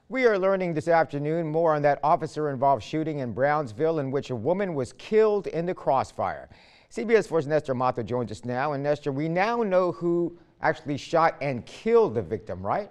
We are learning this afternoon more on that officer-involved shooting in Brownsville in which a woman was killed in the crossfire. CBS 4's Nestor Mato joins us now. And Nestor, we now know who actually shot and killed the victim, right?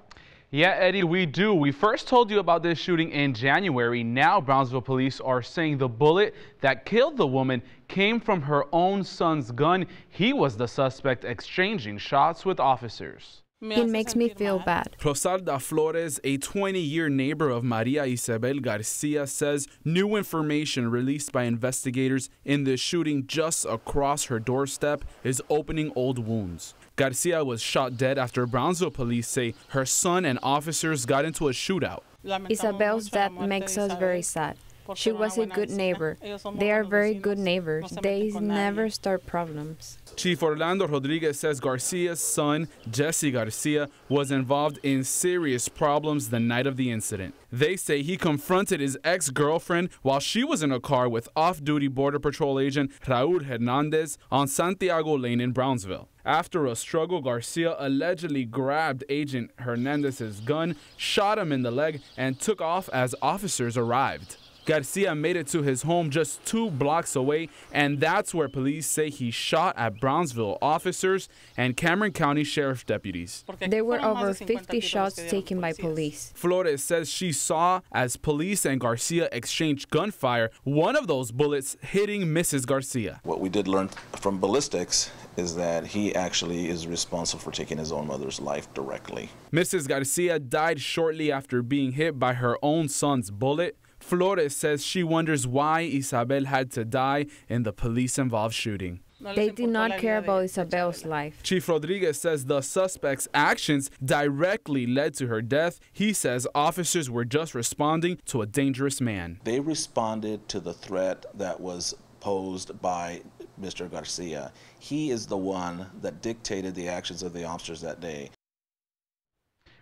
Yeah, Eddie, we do. We first told you about this shooting in January. Now Brownsville police are saying the bullet that killed the woman came from her own son's gun. He was the suspect exchanging shots with officers. It makes me feel bad. Rosalda Flores, a 20-year neighbor of Maria Isabel Garcia, says new information released by investigators in the shooting just across her doorstep is opening old wounds. Garcia was shot dead after Brownsville police say her son and officers got into a shootout. Isabel's death makes us very sad. She was a good neighbor. They are very good neighbors. They never start problems. Chief Orlando Rodriguez says Garcia's son, Jesse Garcia, was involved in serious problems the night of the incident. They say he confronted his ex-girlfriend while she was in a car with off-duty Border Patrol agent Raul Hernandez on Santiago Lane in Brownsville. After a struggle, Garcia allegedly grabbed Agent Hernandez's gun, shot him in the leg, and took off as officers arrived. Garcia made it to his home just 2 blocks away, and that's where police say he shot at Brownsville officers and Cameron County Sheriff deputies. There were over 50 shots taken by police. Flores says she saw as police and Garcia exchanged gunfire, one of those bullets hitting Mrs. Garcia. What we did learn from ballistics is that he actually is responsible for taking his own mother's life directly. Mrs. Garcia died shortly after being hit by her own son's bullet. Flores says she wonders why Isabel had to die in the police-involved shooting. They did not care about Isabel's life. Chief Rodriguez says the suspect's actions directly led to her death. He says officers were just responding to a dangerous man. They responded to the threat that was posed by Mr. Garcia. He is the one that dictated the actions of the officers that day.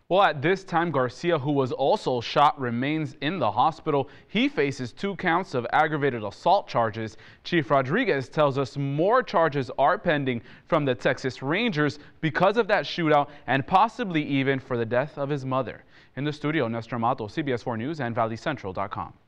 Well, at this time, Garcia, who was also shot, remains in the hospital. He faces 2 counts of aggravated assault charges. Chief Rodriguez tells us more charges are pending from the Texas Rangers because of that shootout and possibly even for the death of his mother. In the studio, Nestor Mato, CBS 4 News and ValleyCentral.com.